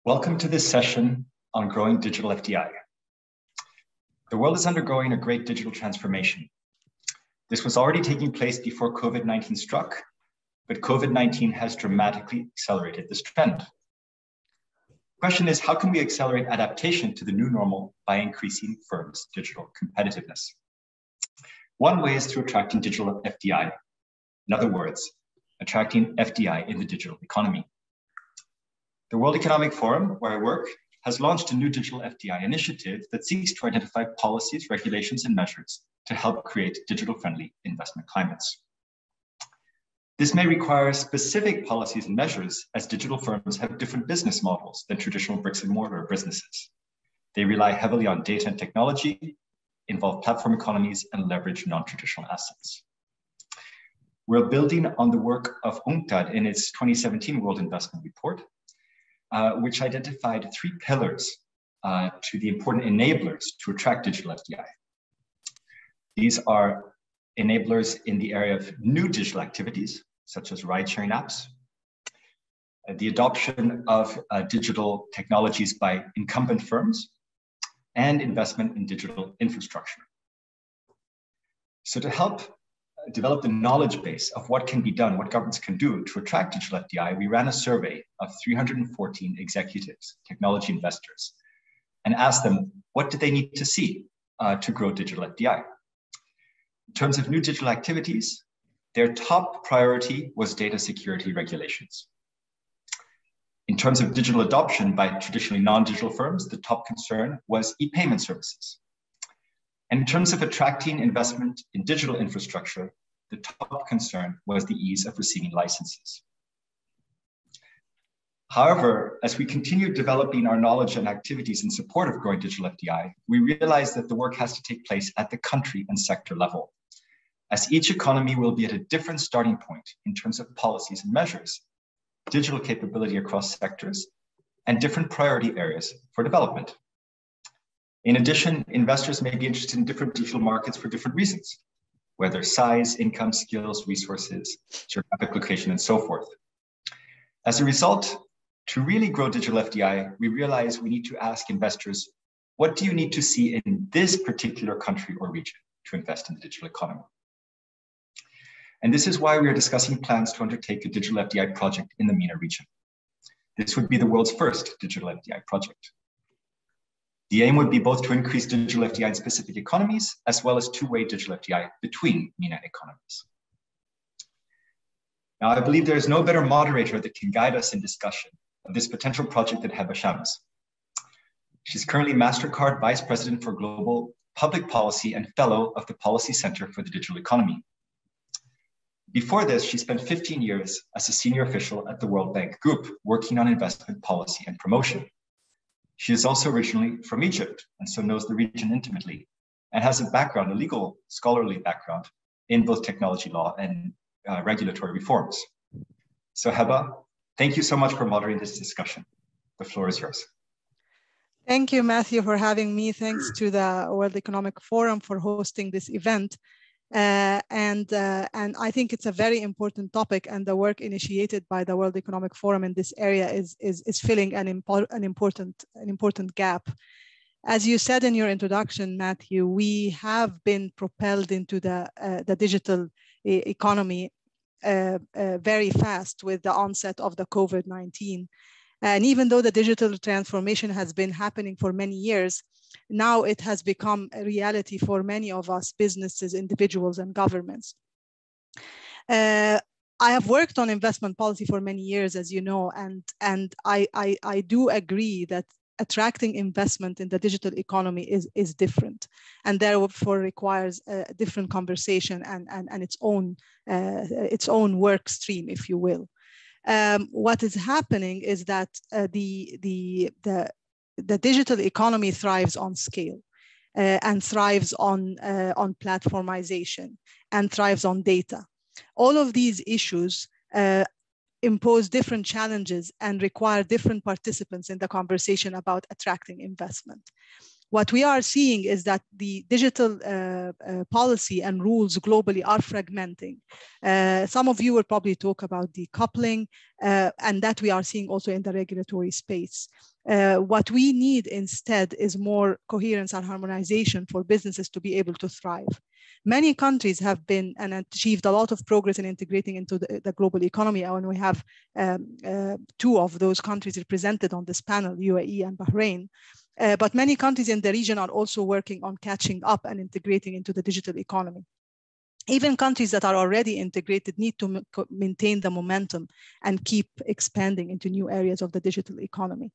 Welcome to this session on growing digital FDI. The world is undergoing a great digital transformation. This was already taking place before COVID-19 struck, but COVID-19 has dramatically accelerated this trend. The question is, how can we accelerate adaptation to the new normal by increasing firms' digital competitiveness? One way is through attracting digital FDI. In other words, attracting FDI in the digital economy. The World Economic Forum, where I work, has launched a new digital FDI initiative that seeks to identify policies, regulations, and measures to help create digital-friendly investment climates. This may require specific policies and measures, as digital firms have different business models than traditional bricks and mortar businesses. They rely heavily on data and technology, involve platform economies, and leverage non-traditional assets. We're building on the work of UNCTAD in its 2017 World Investment Report, which identified three pillars to the important enablers to attract digital FDI. These are enablers in the area of new digital activities, such as ride-sharing apps, the adoption of digital technologies by incumbent firms, and investment in digital infrastructure. So to help develop the knowledge base of what can be done, what governments can do to attract digital FDI, we ran a survey of 314 executives, technology investors, and asked them, what do they need to see to grow digital FDI? In terms of new digital activities, their top priority was data security regulations. In terms of digital adoption by traditionally non-digital firms, the top concern was e-payment services. And in terms of attracting investment in digital infrastructure, the top concern was the ease of receiving licenses. However, as we continue developing our knowledge and activities in support of growing digital FDI, we realize that the work has to take place at the country and sector level, as each economy will be at a different starting point in terms of policies and measures, digital capability across sectors, and different priority areas for development. In addition, investors may be interested in different digital markets for different reasons, whether size, income, skills, resources, geographic location, and so forth. As a result, to really grow digital FDI, we realize we need to ask investors, what do you need to see in this particular country or region to invest in the digital economy? And this is why we are discussing plans to undertake a digital FDI project in the MENA region. This would be the world's first digital FDI project. The aim would be both to increase digital FDI in specific economies, as well as two-way digital FDI between MENA economies. Now, I believe there is no better moderator that can guide us in discussion of this potential project than Heba Shams. She's currently MasterCard Vice President for Global Public Policy and Fellow of the Policy Center for the Digital Economy. Before this, she spent 15 years as a senior official at the World Bank Group, working on investment policy and promotion. She is also originally from Egypt, and so knows the region intimately, and has a background, a legal scholarly background, in both technology law and regulatory reforms. So Heba, thank you so much for moderating this discussion. The floor is yours. Thank you, Matthew, for having me. Thanks to the World Economic Forum for hosting this event. And I think it's a very important topic, and the work initiated by the World Economic Forum in this area is filling an important gap. As you said in your introduction, Matthew, we have been propelled into the digital economy very fast with the onset of the COVID-19. And even though the digital transformation has been happening for many years, now it has become a reality for many of us, businesses, individuals, and governments. I have worked on investment policy for many years, as you know, and I do agree that attracting investment in the digital economy is different, and therefore requires a different conversation and its own work stream, if you will. What is happening is that the digital economy thrives on scale and thrives on platformization and thrives on data. All of these issues impose different challenges and require different participants in the conversation about attracting investment. What we are seeing is that the digital policy and rules globally are fragmenting. Some of you will probably talk about decoupling, and that we are seeing also in the regulatory space. What we need instead is more coherence and harmonization for businesses to be able to thrive. Many countries have been and achieved a lot of progress in integrating into the global economy, and we have two of those countries represented on this panel, UAE and Bahrain. But many countries in the region are also working on catching up and integrating into the digital economy. Even countries that are already integrated need to maintain the momentum and keep expanding into new areas of the digital economy.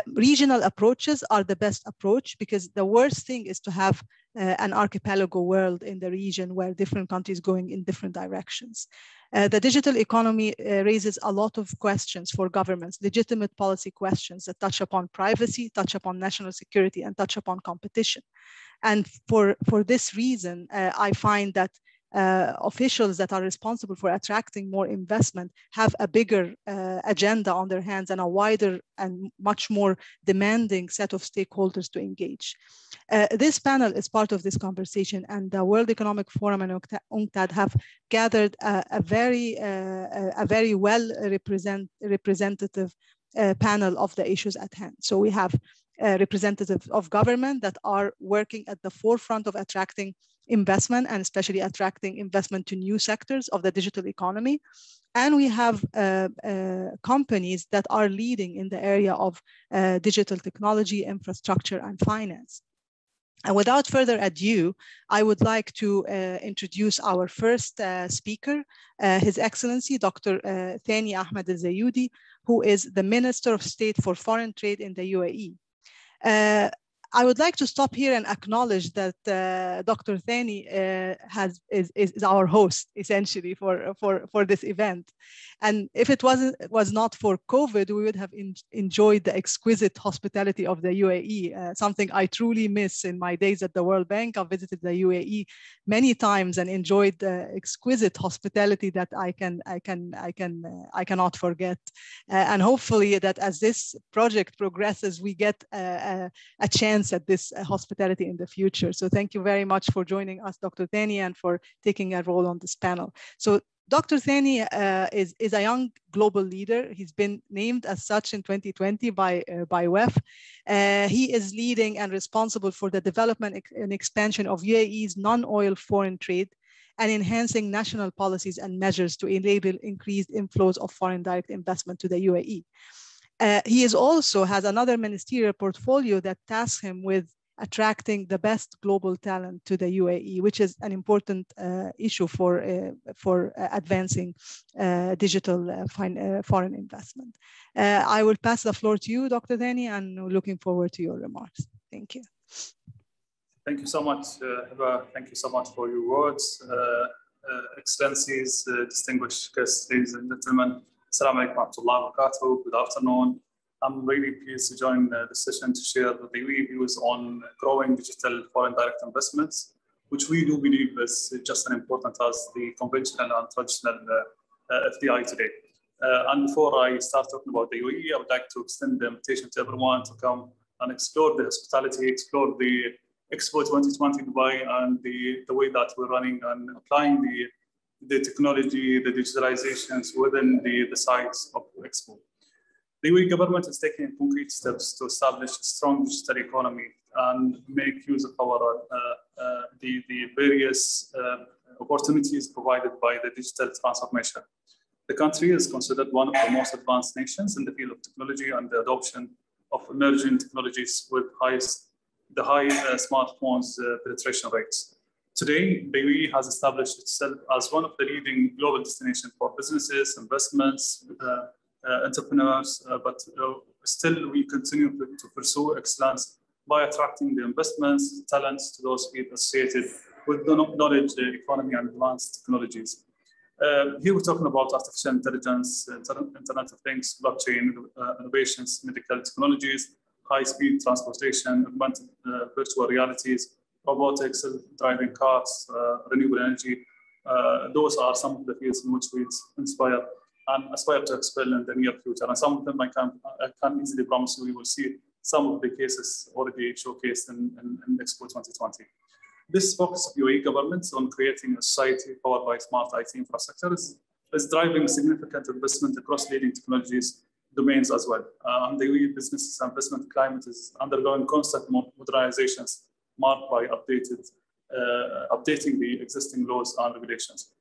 Regional approaches are the best approach, because the worst thing is to have an archipelago world in the region where different countries going in different directions. The digital economy raises a lot of questions for governments, legitimate policy questions that touch upon privacy, touch upon national security, and touch upon competition. And for this reason, I find that officials that are responsible for attracting more investment have a bigger agenda on their hands and a wider and much more demanding set of stakeholders to engage. This panel is part of this conversation, and the World Economic Forum and UNCTAD have gathered a very well representative panel of the issues at hand. So we have representatives of government that are working at the forefront of attracting investment, and especially attracting investment to new sectors of the digital economy. And we have companies that are leading in the area of digital technology, infrastructure, and finance. And without further ado, I would like to introduce our first speaker, His Excellency, Dr. Thani Ahmed Al-Zayudi, who is the Minister of State for Foreign Trade in the UAE. I would like to stop here and acknowledge that Dr. Thani is our host, essentially, for this event. And if it was not for COVID, we would have enjoyed the exquisite hospitality of the UAE, something I truly miss in my days at the World Bank. I've visited the UAE many times and enjoyed the exquisite hospitality that I cannot forget. And hopefully that as this project progresses, we get a chance at this hospitality in the future. So thank you very much for joining us, Dr. Thani, and for taking a role on this panel. So Dr. Thani is a young global leader. He's been named as such in 2020 by WEF. He is leading and responsible for the development and expansion of UAE's non-oil foreign trade and enhancing national policies and measures to enable increased inflows of foreign direct investment to the UAE. He also has another ministerial portfolio that tasks him with attracting the best global talent to the UAE, which is an important issue for advancing digital foreign investment. I will pass the floor to you, Dr. Thani, and looking forward to your remarks. Thank you. Thank you so much, Hiba. Thank you so much for your words. Excellencies, distinguished guests, ladies and gentlemen. Assalamu alaikum wa rahmatullahi wa barakatuh. Good afternoon. I'm really pleased to join the session to share the UAE views on growing digital foreign direct investments, which we do believe is just as important as the conventional and traditional FDI today. And before I start talking about the UAE, I would like to extend the invitation to everyone to come and explore the hospitality, explore the Expo 2020 Dubai, and the way that we're running and applying the technology, the digitalizations within the sites of Expo. The UAE government is taking concrete steps to establish a strong digital economy and make use of our the various opportunities provided by the digital transformation. The country is considered one of the most advanced nations in the field of technology and the adoption of emerging technologies with the high smartphones penetration rates. Today, the UAE has established itself as one of the leading global destinations for businesses, investments, entrepreneurs, but still we continue to pursue excellence by attracting the investments, talents to those fields associated with the knowledge economy and advanced technologies. Here we're talking about artificial intelligence, Internet of Things, blockchain, innovations, medical technologies, high-speed transportation, augmented virtual realities, robotics, self-driving cars, renewable energy. Those are some of the fields in which we aspire to excel in the near future. And some of them I can easily promise you we will see some of the cases already showcased in Expo 2020. This focus of UAE government on creating a society powered by smart IT infrastructure is driving significant investment across leading technologies domains as well. And the UAE business investment climate is undergoing constant modernizations marked by updating the existing laws and regulations.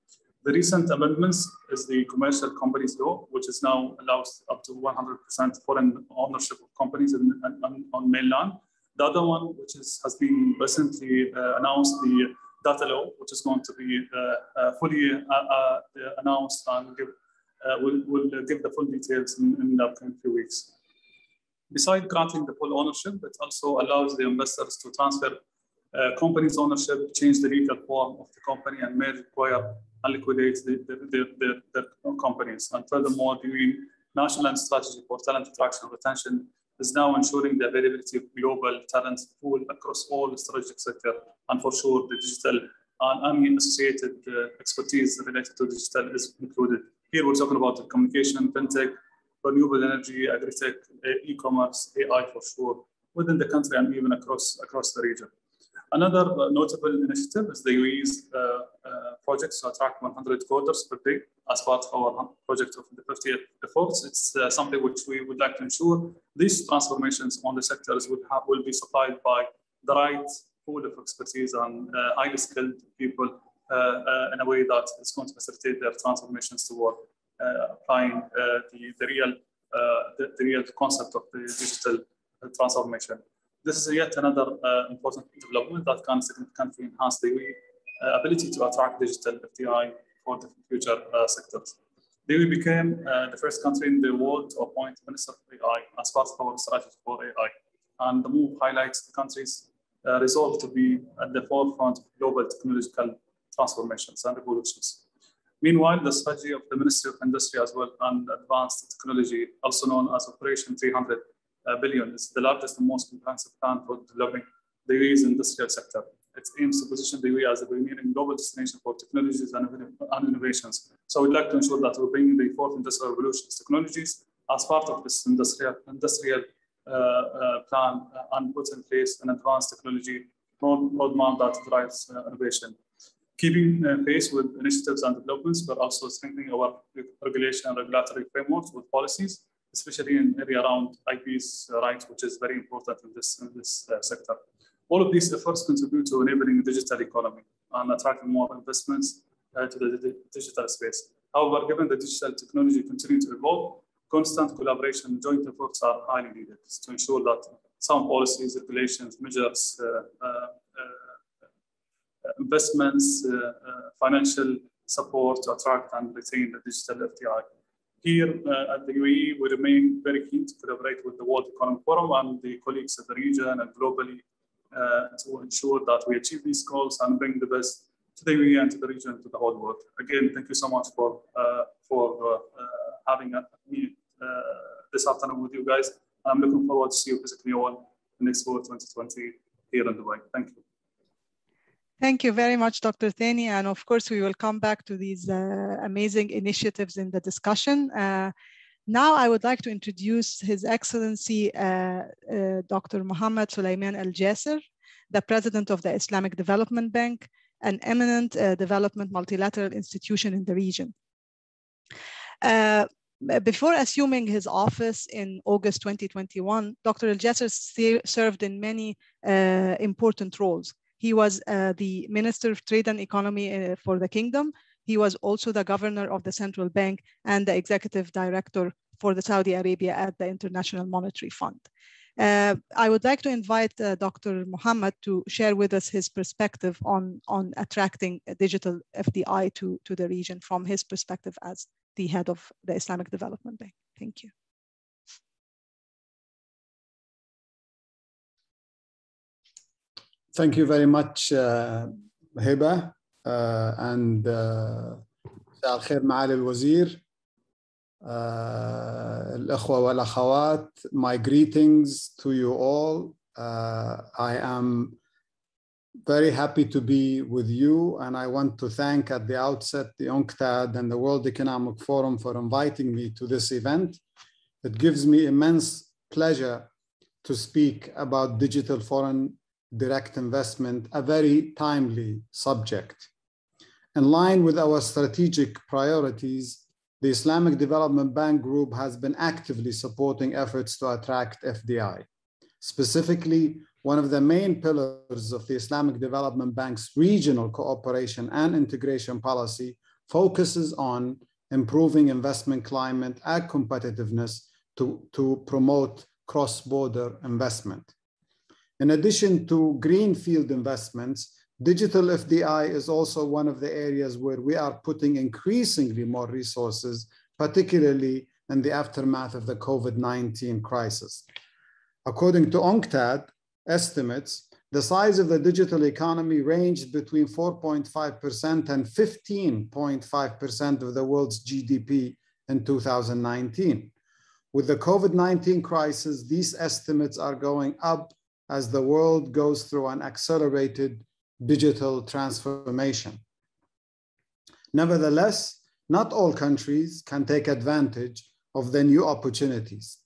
The recent amendments is the Commercial Companies Law, which is now allows up to 100% foreign ownership of companies on mainland. The other one, which has been recently announced, the Data Law, which is going to be fully announced and will give the full details in the upcoming few weeks. Besides granting the full ownership, it also allows the investors to transfer company's ownership, change the legal form of the company, and may require and liquidate their companies. And furthermore, the National Strategy for Talent Attraction and Retention is now ensuring the availability of global talent pool across all strategic sectors, and for sure the digital and any associated expertise related to digital is included. Here we're talking about the communication, fintech, renewable energy, agri-tech, e-commerce, AI for sure, within the country and even across the region. Another notable initiative is the UAE's project to attract 100 coders per day as part of our project of the 50th efforts. It's something which we would like to ensure these transformations on the sectors will be supplied by the right pool of expertise and highly skilled people in a way that is going to facilitate their transformations toward applying the real concept of the digital transformation. This is yet another important development that can significantly enhance the ability to attract digital FDI for the future sectors. The UAE became the first country in the world to appoint Minister of AI as part of our strategy for AI. And the move highlights the country's resolve to be at the forefront of global technological transformations and revolutions. Meanwhile, the strategy of the Ministry of Industry as well and Advanced Technology, also known as Operation 300 billion, is the largest and most comprehensive plan for developing the UAE's industrial sector. It aims to position the UAE as a pioneering global destination for technologies and innovations. So we'd like to ensure that we're bringing the fourth industrial revolution's technologies as part of this industrial plan and put in place an advanced technology roadmap that drives innovation. Keeping pace with initiatives and developments, but also strengthening our regulation and regulatory frameworks with policies, especially in area around IP's rights, which is very important in this sector. All of these efforts contribute to enabling the digital economy and attracting more investments to the digital space. However, given the digital technology continue to evolve, constant collaboration and joint efforts are highly needed to ensure that sound policies, regulations, measures, investments, financial support to attract and retain the digital FDI. Here at the UAE, we remain very keen to collaborate with the World Economic Forum and the colleagues in the region and globally to ensure that we achieve these goals and bring the best to the UAE and to the region, to the whole world. Again, thank you so much for having me this afternoon with you guys. I'm looking forward to see you physically on the Expo 2020 here in Dubai. Thank you. Thank you very much, Dr. Thani. And of course, we will come back to these amazing initiatives in the discussion. Now, I would like to introduce His Excellency, Dr. Mohammed Suleiman Al-Jazeer, the President of the Islamic Development Bank, an eminent development multilateral institution in the region. Before assuming his office in August 2021, Dr. Al-Jazeer served in many important roles. He was the Minister of Trade and Economy for the Kingdom. He was also the Governor of the Central Bank and the Executive Director for the Saudi Arabia at the International Monetary Fund. I would like to invite Dr. Mohammed to share with us his perspective on attracting digital FDI to the region from his perspective as the head of the Islamic Development Bank. Thank you. Thank you very much, Heba, and مساء الخير معالي الوزير, الأخوة والأخوات. My greetings to you all. I am very happy to be with you, and I want to thank at the outset the UNCTAD and the World Economic Forum for inviting me to this event. It gives me immense pleasure to speak about digital foreign direct investment, a very timely subject. In line with our strategic priorities, the Islamic Development Bank Group has been actively supporting efforts to attract FDI. Specifically, one of the main pillars of the Islamic Development Bank's regional cooperation and integration policy focuses on improving investment climate and competitiveness to promote cross-border investment. In addition to greenfield investments, digital FDI is also one of the areas where we are putting increasingly more resources, particularly in the aftermath of the COVID-19 crisis. According to UNCTAD estimates, the size of the digital economy ranged between 4.5% and 15.5% of the world's GDP in 2019. With the COVID-19 crisis, these estimates are going up as the world goes through an accelerated digital transformation. Nevertheless, not all countries can take advantage of the new opportunities.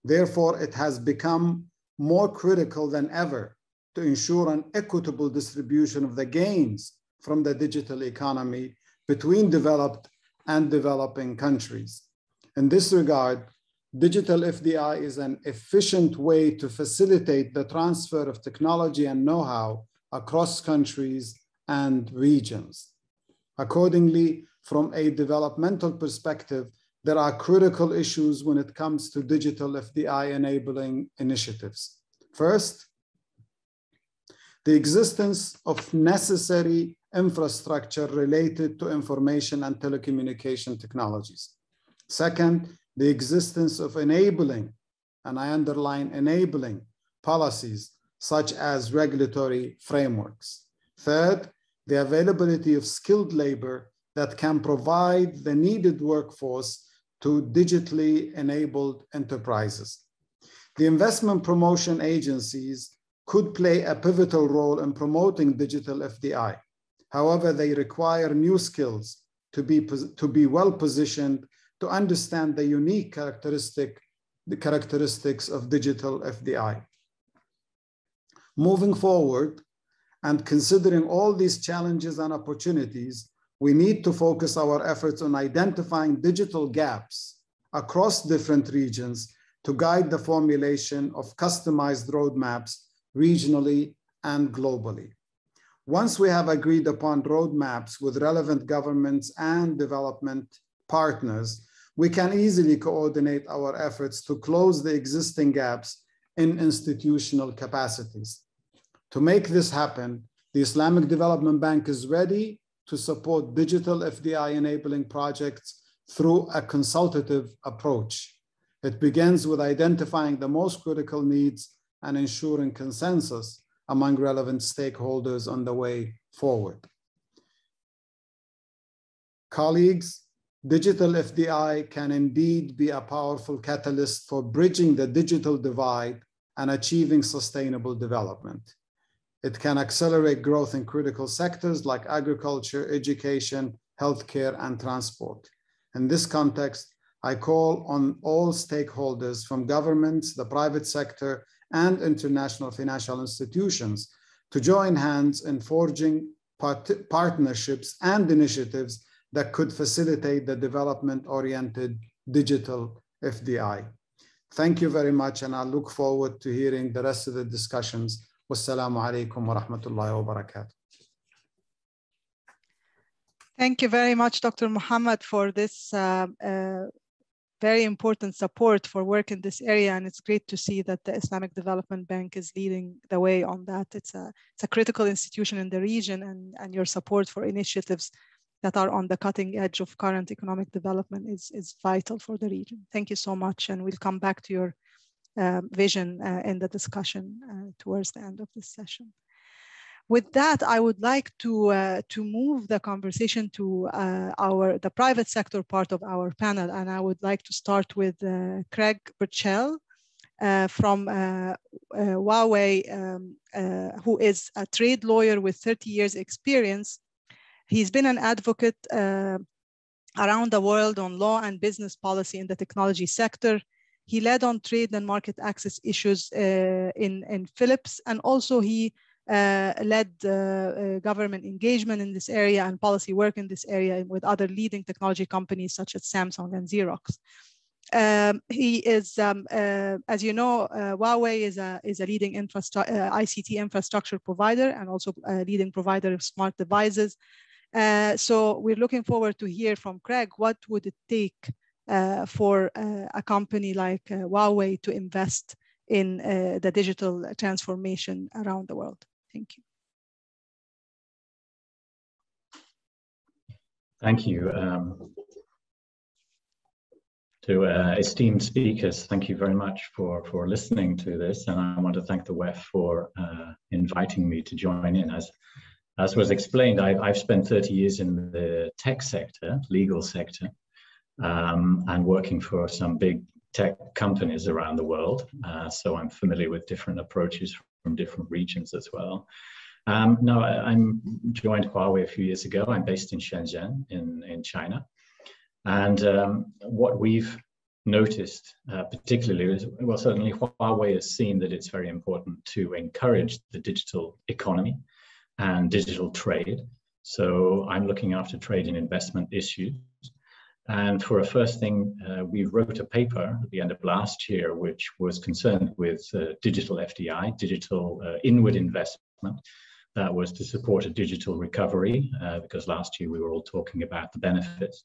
Therefore, it has become more critical than ever to ensure an equitable distribution of the gains from the digital economy between developed and developing countries. In this regard, digital FDI is an efficient way to facilitate the transfer of technology and know-how across countries and regions. Accordingly, from a developmental perspective, there are critical issues when it comes to digital FDI enabling initiatives. First, the existence of necessary infrastructure related to information and telecommunication technologies. Second, the existence of enabling, and I underline enabling, policies such as regulatory frameworks. Third, the availability of skilled labor that can provide the needed workforce to digitally enabled enterprises. The investment promotion agencies could play a pivotal role in promoting digital FDI. However, they require new skills to be well positioned to understand the unique characteristics of digital FDI. Moving forward, and considering all these challenges and opportunities, we need to focus our efforts on identifying digital gaps across different regions to guide the formulation of customized roadmaps regionally and globally. Once we have agreed upon roadmaps with relevant governments and development partners, we can easily coordinate our efforts to close the existing gaps in institutional capacities. To make this happen, the Islamic Development Bank is ready to support digital FDI enabling projects through a consultative approach. It begins with identifying the most critical needs and ensuring consensus among relevant stakeholders on the way forward. Colleagues, digital FDI can indeed be a powerful catalyst for bridging the digital divide and achieving sustainable development. It can accelerate growth in critical sectors like agriculture, education, healthcare, and transport. In this context, I call on all stakeholders from governments, the private sector, and international financial institutions to join hands in forging partnerships and initiatives that could facilitate the development-oriented digital FDI. Thank you very much, and I look forward to hearing the rest of the discussions. Wassalamu alaikum wa rahmatullahi wa barakatuh. Thank you very much, Dr. Muhammad, for this very important support for work in this area. And it's great to see that the Islamic Development Bank is leading the way on that. It's a critical institution in the region, and your support for initiatives that are on the cutting edge of current economic development is vital for the region. Thank you so much. And we'll come back to your vision in the discussion towards the end of this session. With that, I would like to move the conversation to the private sector part of our panel, and I would like to start with Craig Burchell from Huawei, who is a trade lawyer with 30 years experience. He's been an advocate around the world on law and business policy in the technology sector. He led on trade and market access issues in Philips, and also he led government engagement in this area and policy work in this area with other leading technology companies such as Samsung and Xerox. He is, as you know, Huawei is a leading ICT infrastructure provider and also a leading provider of smart devices. So we're looking forward to hear from Craig, what would it take for a company like Huawei to invest in the digital transformation around the world? Thank you. Thank you. To esteemed speakers, thank you very much for listening to this, and I want to thank the WEF for inviting me to join in. As was explained, I've spent 30 years in the tech sector, legal sector, and working for some big tech companies around the world, so I'm familiar with different approaches from different regions as well. Now, I'm joined Huawei a few years ago. I'm based in Shenzhen in China. And what we've noticed particularly is, well, certainly Huawei has seen that it's very important to encourage the digital economy and digital trade. So I'm looking after trade and investment issues. And for a first thing, we wrote a paper at the end of last year, which was concerned with digital FDI, digital inward investment. That was to support a digital recovery, because last year we were all talking about the benefits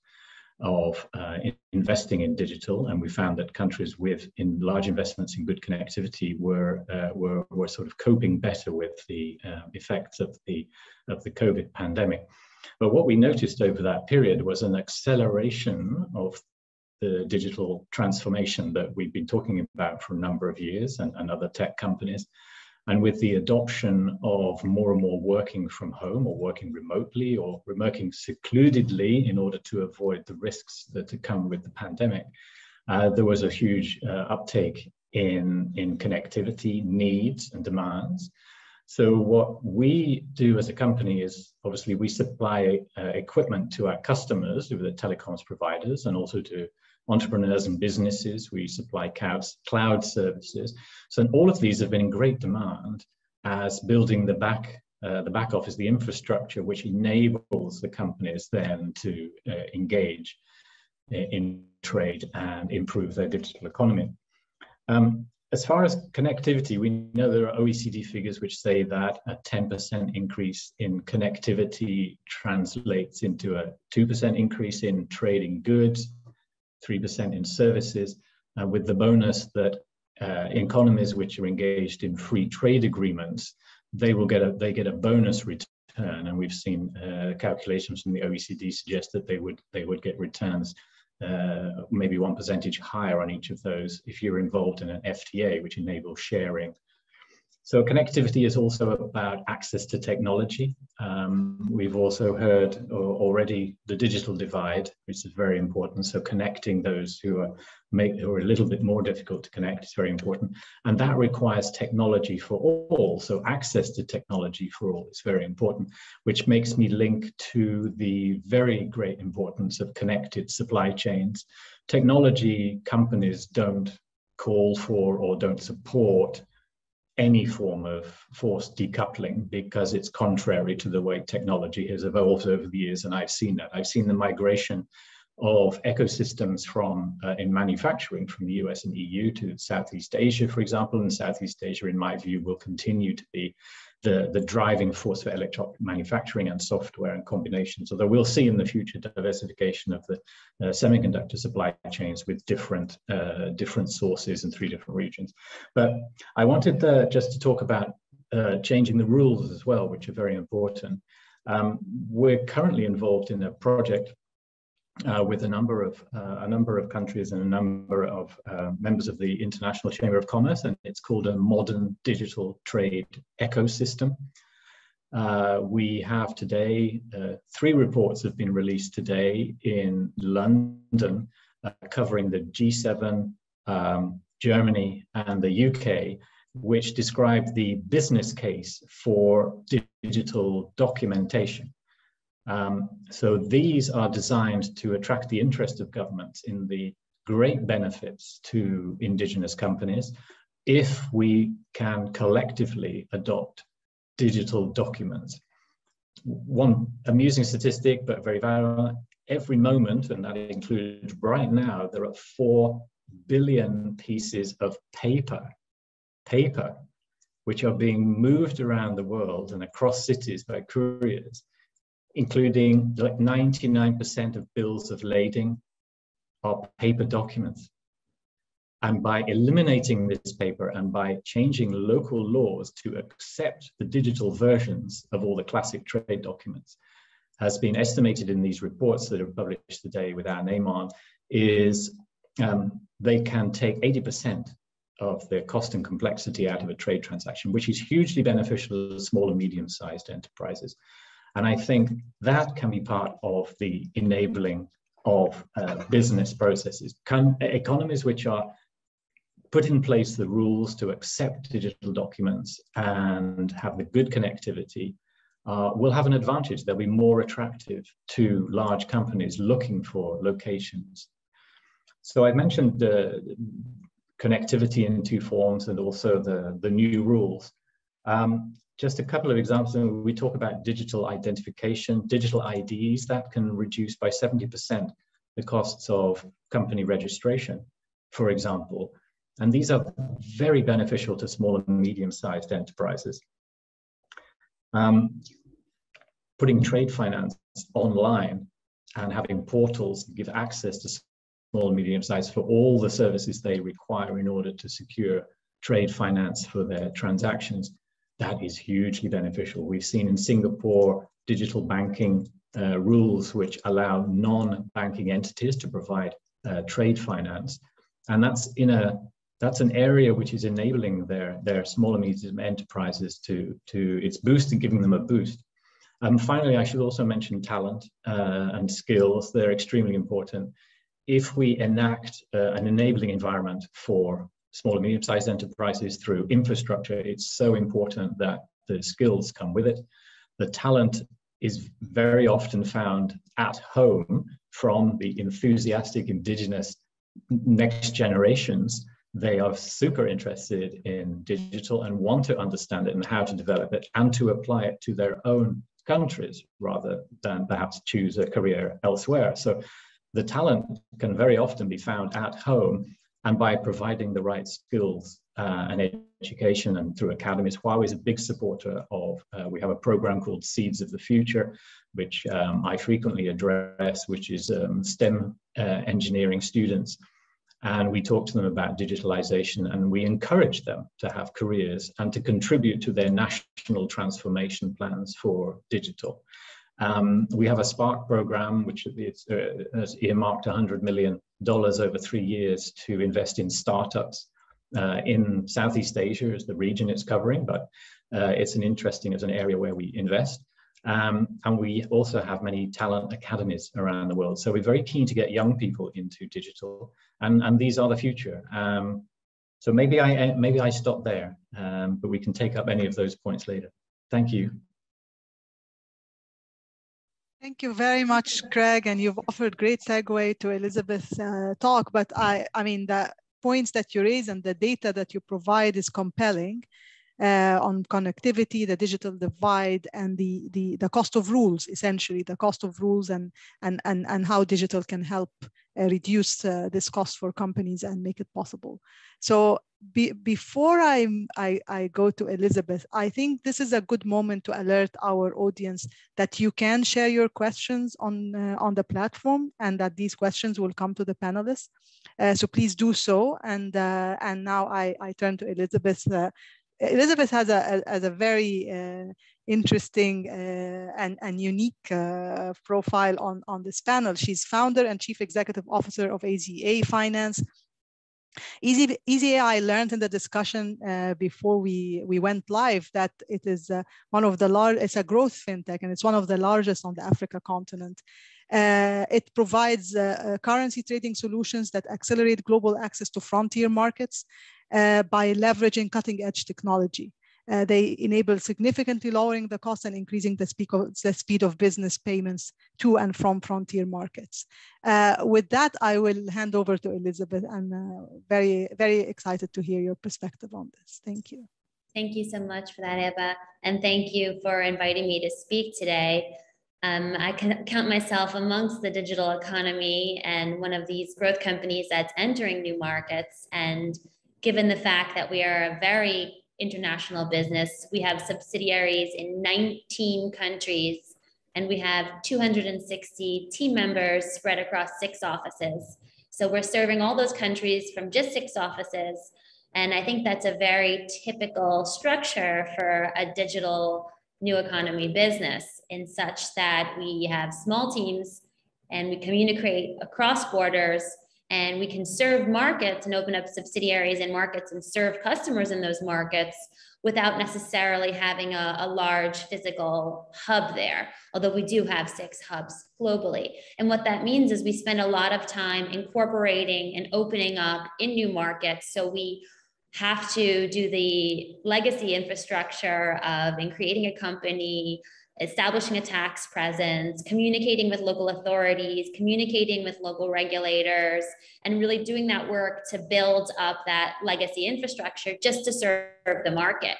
of investing in digital, and we found that countries with large investments in good connectivity were sort of coping better with the effects of the COVID pandemic. But what we noticed over that period was an acceleration of the digital transformation that we've been talking about for a number of years, and other tech companies. And with the adoption of more and more working from home, or working remotely, or working secludedly in order to avoid the risks that come with the pandemic, there was a huge uptake in connectivity needs and demands. So what we do as a company is, obviously, we supply equipment to our customers, who are the telecoms providers, and also to entrepreneurs and businesses. We supply cloud services. So all of these have been in great demand as building the back office, the infrastructure, which enables the companies then to engage in trade and improve their digital economy. As far as connectivity, we know there are OECD figures which say that a 10% increase in connectivity translates into a 2% increase in trading goods, 3% in services, with the bonus that economies which are engaged in free trade agreements, they get a bonus return, and we've seen calculations from the OECD suggest that they would get returns maybe 1% higher on each of those if you're involved in an FTA, which enables sharing. So connectivity is also about access to technology. We've also heard already the digital divide, which is very important. So connecting those who are a little bit more difficult to connect is very important. And that requires technology for all. So access to technology for all is very important, which makes me link to the very great importance of connected supply chains. Technology companies don't call for or don't support any form of forced decoupling, because it's contrary to the way technology has evolved over the years, and I've seen that. I've seen the migration of ecosystems from in manufacturing from the US and EU to Southeast Asia, for example, and Southeast Asia, in my view, will continue to be the driving force for electronic manufacturing and software and combinations. Although we'll see in the future diversification of the semiconductor supply chains with different sources in 3 different regions. But I wanted just to talk about changing the rules as well, which are very important. We're currently involved in a project with a number of countries and a number of members of the International Chamber of Commerce, and it's called a modern digital trade ecosystem. We have today 3 reports have been released today in London, covering the G7, Germany, and the UK, which describe the business case for digital documentation. So these are designed to attract the interest of governments in the great benefits to indigenous companies if we can collectively adopt digital documents. One amusing statistic, but very valid, every moment, and that includes right now, there are 4 billion pieces of paper, which are being moved around the world and across cities by couriers, including like 99% of bills of lading are paper documents. And by eliminating this paper and by changing local laws to accept the digital versions of all the classic trade documents, has been estimated in these reports that are published today with our name on, is they can take 80% of the cost and complexity out of a trade transaction, which is hugely beneficial to small and medium-sized enterprises. And I think that can be part of the enabling of business processes. Economies which are put in place the rules to accept digital documents and have the good connectivity will have an advantage. They'll be more attractive to large companies looking for locations. So I mentioned connectivity in 2 forms and also the new rules. Just a couple of examples. We talk about digital identification, digital IDs that can reduce by 70% the costs of company registration, for example. And these are very beneficial to small and medium-sized enterprises. Putting trade finance online and having portals that give access to small and medium-sized for all the services they require in order to secure trade finance for their transactions, that is hugely beneficial. We've seen in Singapore digital banking rules which allow non-banking entities to provide trade finance, and that's an area which is enabling their small and medium enterprises it's boosting, giving them a boost. Finally, I should also mention talent and skills. They're extremely important. If we enact an enabling environment for small and medium-sized enterprises through infrastructure, it's so important that the skills come with it. The talent is very often found at home from the enthusiastic indigenous next generations. They are super interested in digital and want to understand it and how to develop it and to apply it to their own countries rather than perhaps choose a career elsewhere. So the talent can very often be found at home, and by providing the right skills and education and through academies. Huawei is a big supporter of, we have a program called Seeds of the Future, which I frequently address, which is STEM engineering students. And we talk to them about digitalization, and we encourage them to have careers and to contribute to their national transformation plans for digital. We have a Spark program, which has earmarked $100 million over 3 years to invest in startups in Southeast Asia is the region it's covering, but it's an area where we invest. And we also have many talent academies around the world. So we're very keen to get young people into digital, and these are the future. So maybe I stop there, but we can take up any of those points later. Thank you. Thank you very much, Craig, and you've offered great segue to Elizabeth's talk. But I mean, the points that you raise and the data that you provide is compelling. On connectivity, the digital divide, and the cost of rules, essentially the cost of rules and how digital can help reduce this cost for companies and make it possible. So before I go to Elizabeth, I think this is a good moment to alert our audience that you can share your questions on the platform, and that these questions will come to the panelists. So please do so. And now I turn to Elizabeth. Elizabeth has a very interesting and unique profile on this panel. She's founder and chief executive officer of AZA Finance. I learned in the discussion before we went live that it is one of the large. It's a growth fintech, and it's one of the largest on the Africa continent. It provides currency trading solutions that accelerate global access to frontier markets by leveraging cutting-edge technology. They enable significantly lowering the cost and increasing the speed of business payments to and from frontier markets. With that, I will hand over to Elizabeth. I'm very, very excited to hear your perspective on this. Thank you. Thank you so much for that, Eba. And thank you for inviting me to speak today. I can count myself amongst the digital economy and one of these growth companies that's entering new markets. And given the fact that we are a very international business, we have subsidiaries in 19 countries, and we have 260 team members spread across 6 offices. So we're serving all those countries from just 6 offices. And I think that's a very typical structure for a digital new economy business, in such that we have small teams and we communicate across borders, and we can serve markets and open up subsidiaries in markets and serve customers in those markets without necessarily having a large physical hub there, although we do have 6 hubs globally. And what that means is we spend a lot of time incorporating and opening up in new markets. So we have to do the legacy infrastructure of in creating a company, establishing a tax presence, communicating with local authorities, communicating with local regulators, and really doing that work to build up that legacy infrastructure just to serve the market.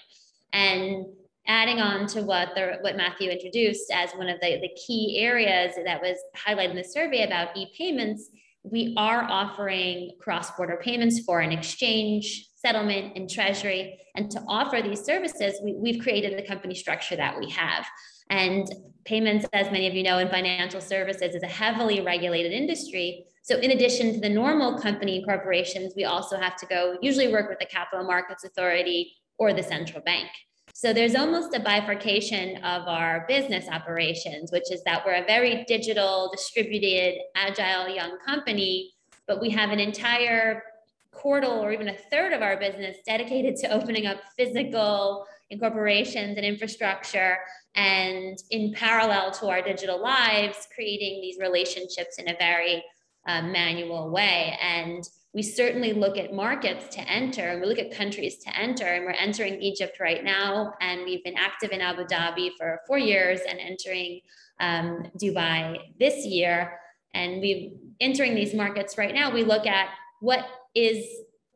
And adding on to what Matthew introduced as one of the key areas that was highlighted in the survey about e-payments, we are offering cross-border payments, foreign exchange, settlement, and treasury. And to offer these services, we've created the company structure that we have. And payments, as many of you know, in financial services is a heavily regulated industry. So in addition to the normal company corporations, we also have to usually work with the Capital Markets Authority or the central bank. So there's almost a bifurcation of our business operations, which is that we're a very digital, distributed, agile young company, but we have an entire quarter or even a third of our business dedicated to opening up physical incorporations and infrastructure, and in parallel to our digital lives, creating these relationships in a very manual way. And we certainly look at markets to enter, and we look at countries to enter, and we're entering Egypt right now, and we've been active in Abu Dhabi for 4 years and entering Dubai this year. And we're entering these markets right now. We look at what is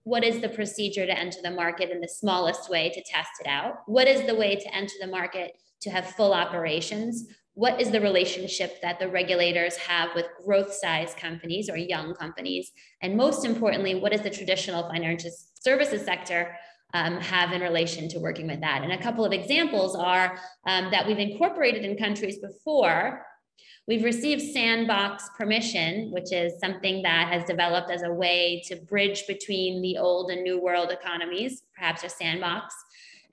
the procedure to enter the market in the smallest way to test it out? What is the way to enter the market to have full operations? What is the relationship that the regulators have with growth size companies or young companies? And most importantly, what does the traditional financial services sector have in relation to working with that? And a couple of examples are that we've incorporated in countries before. We've received sandbox permission, which is something that has developed as a way to bridge between the old and new world economies, perhaps a sandbox.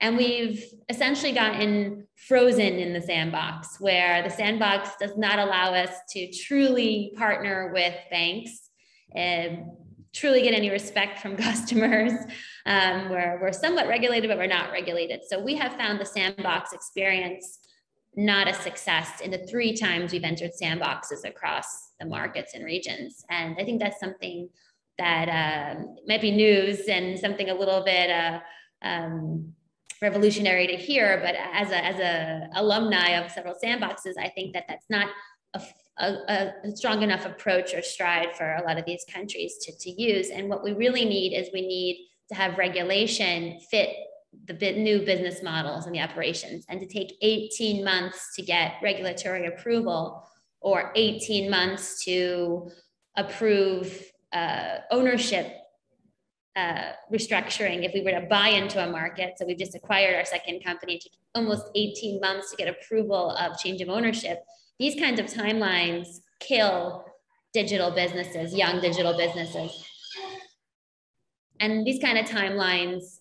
And we've essentially gotten frozen in the sandbox, where the sandbox does not allow us to truly partner with banks and truly get any respect from customers. We're somewhat regulated, but we're not regulated. So we have found the sandbox experience not a success in the 3 times we've entered sandboxes across the markets and regions. And I think that's something that might be news and something a little bit revolutionary to hear, but as a alumni of several sandboxes, I think that that's not a strong enough approach or stride for a lot of these countries to use. And what we really need is we need to have regulation fit the new business models and the operations, and to take 18 months to get regulatory approval, or 18 months to approve ownership restructuring if we were to buy into a market. So we've just acquired our second company. It took almost 18 months to get approval of change of ownership. These kinds of timelines kill digital businesses, young digital businesses. And these kind of timelines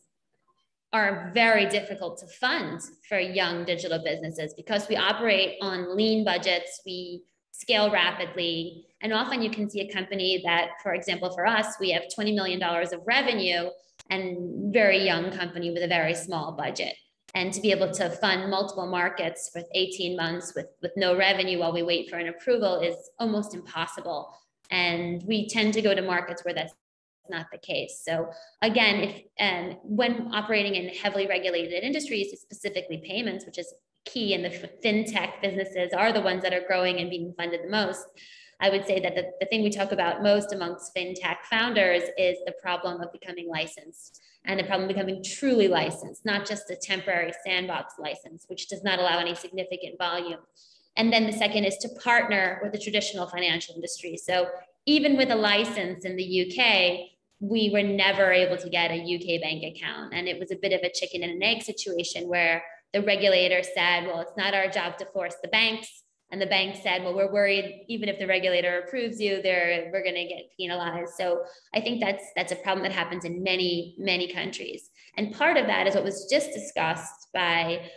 are very difficult to fund for young digital businesses because we operate on lean budgets, we scale rapidly, and often you can see a company that, for example, for us, we have $20 million of revenue and very young company with a very small budget. And to be able to fund multiple markets for 18 months with no revenue while we wait for an approval is almost impossible. And we tend to go to markets where that's not the case. So again, when operating in heavily regulated industries, specifically payments, which is key, and the fintech businesses are the ones that are growing and being funded the most, I would say that the thing we talk about most amongst fintech founders is the problem of becoming licensed, and the problem of becoming truly licensed, not just a temporary sandbox license, which does not allow any significant volume. And then the second is to partner with the traditional financial industry. So even with a license in the UK, we were never able to get a UK bank account. And it was a bit of a chicken and an egg situation where the regulator said, well, it's not our job to force the banks. And the bank said, well, we're worried even if the regulator approves you, we're going to get penalized. So I think that's a problem that happens in many, many countries. And part of that is what was just discussed by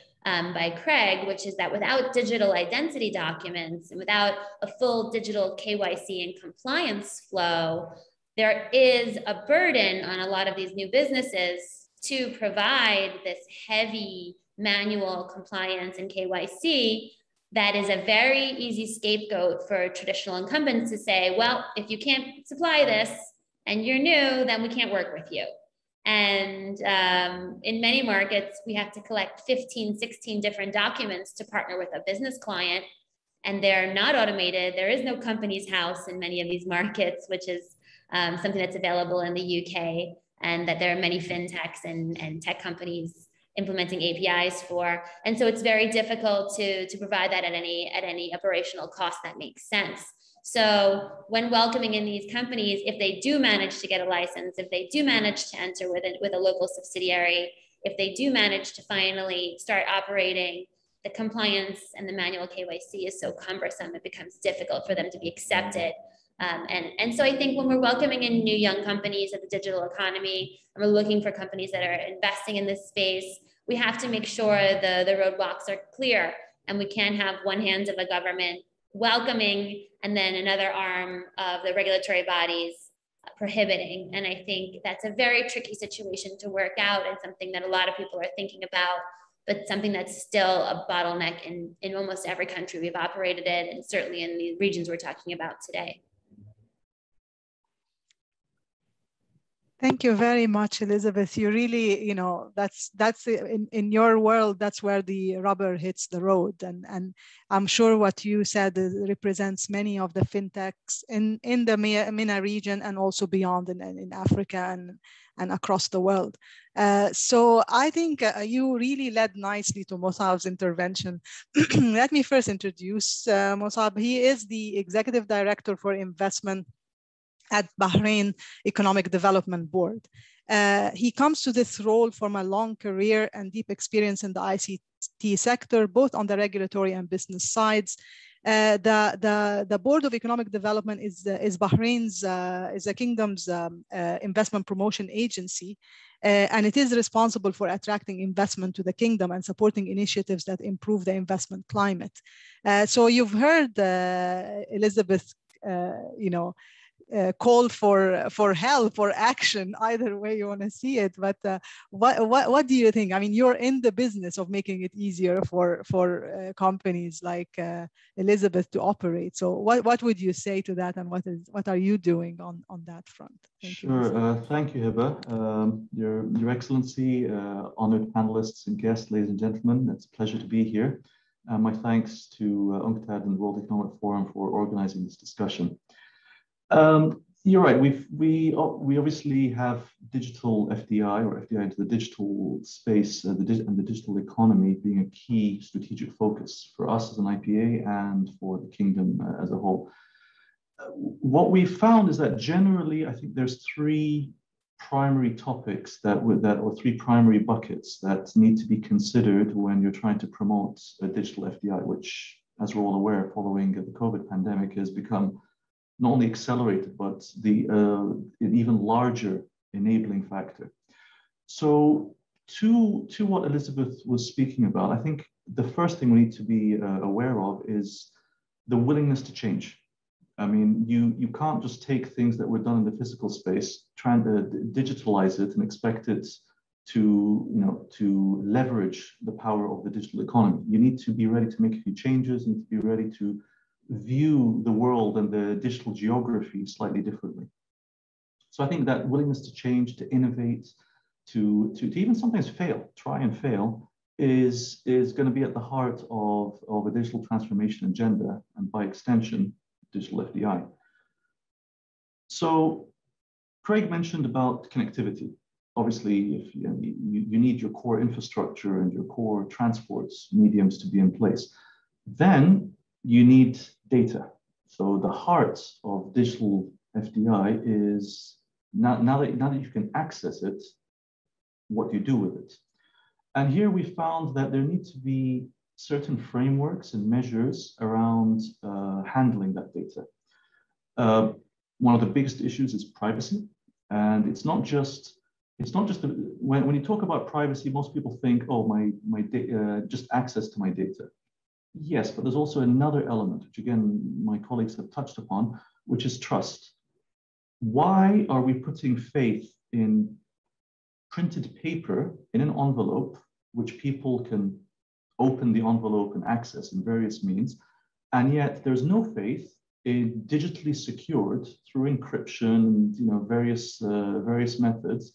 Craig, which is that without digital identity documents and without a full digital KYC and compliance flow, there is a burden on a lot of these new businesses to provide this heavy manual compliance and KYC. That is a very easy scapegoat for traditional incumbents to say, well, if you can't supply this and you're new, then we can't work with you. And in many markets, we have to collect 15, 16 different documents to partner with a business client, and they're not automated. There is no company's house in many of these markets, which is something that's available in the UK, and that there are many fintechs and tech companies implementing APIs for. And so it's very difficult to provide that at any operational cost that makes sense. So when welcoming in these companies, if they do manage to get a license, if they do manage to enter with a local subsidiary, if they do manage to finally start operating, the compliance and the manual KYC is so cumbersome, it becomes difficult for them to be accepted. And so I think when we're welcoming in new young companies at the digital economy, and we're looking for companies that are investing in this space, we have to make sure the roadblocks are clear, and we can't have one hand of a government welcoming and then another arm of the regulatory bodies prohibiting. And I think that's a very tricky situation to work out, and something that a lot of people are thinking about, but something that's still a bottleneck in almost every country we've operated in, and certainly in the regions we're talking about today. Thank you very much, Elizabeth. You really, that's in your world, that's where the rubber hits the road. And I'm sure what you said represents many of the fintechs in the MENA region and also beyond in Africa and across the world. So I think you really led nicely to Musab's intervention. Let me first introduce Musab. He is the Executive Director for Investment at Bahrain Economic Development Board. He comes to this role from a long career and deep experience in the ICT sector, both on the regulatory and business sides. The Board of Economic Development is Bahrain's, is the kingdom's investment promotion agency, and it is responsible for attracting investment to the kingdom and supporting initiatives that improve the investment climate. So you've heard Elizabeth, call for help or action, either way you want to see it. But what do you think? I mean, you're in the business of making it easier for companies like Elizabeth to operate. So what would you say to that, and what are you doing on that front? Thank you. Sure. Thank you, Hiba. Your Excellency, honored panelists and guests, ladies and gentlemen, it's a pleasure to be here. My thanks to UNCTAD and the World Economic Forum for organizing this discussion. You're right. We obviously have digital FDI, or FDI into the digital space, and the digital economy being a key strategic focus for us as an IPA and for the kingdom as a whole. What we found is that generally, I think there's three primary topics or three primary buckets that need to be considered when you're trying to promote a digital FDI, which, as we're all aware, following the COVID pandemic, has become not only accelerated, but an even larger enabling factor. So to what Elizabeth was speaking about, I think the first thing we need to be aware of is the willingness to change. I mean, you can't just take things that were done in the physical space, trying to digitalize it and expect it to leverage the power of the digital economy. You need to be ready to make a few changes, you need to be ready to view the world and the digital geography slightly differently. So I think that willingness to change, to innovate, to even sometimes fail, try and fail, is going to be at the heart of a digital transformation agenda, and by extension, digital FDI. So Craig mentioned about connectivity. Obviously, if you need your core infrastructure and your core transports mediums to be in place, then you need data. So the heart of digital FDI is now that you can access it, what do you do with it? And here we found that there need to be certain frameworks and measures around handling that data. One of the biggest issues is privacy, and it's not just when you talk about privacy, most people think, oh, my just access to my data. Yes, but there's also another element, which again my colleagues have touched upon, which is trust. Why are we putting faith in printed paper in an envelope, which people can open the envelope and access in various means, and yet there's no faith in digitally secured through encryption, various methods,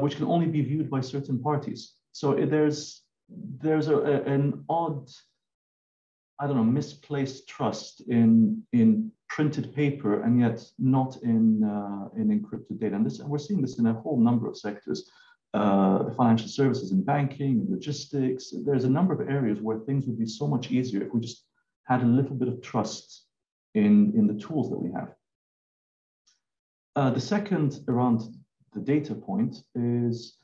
which can only be viewed by certain parties. So there's an odd, I don't know, misplaced trust in printed paper, and yet not in encrypted data. And we're seeing this in a whole number of sectors, the financial services and banking, logistics. There's a number of areas where things would be so much easier if we just had a little bit of trust in the tools that we have. The second around the data point is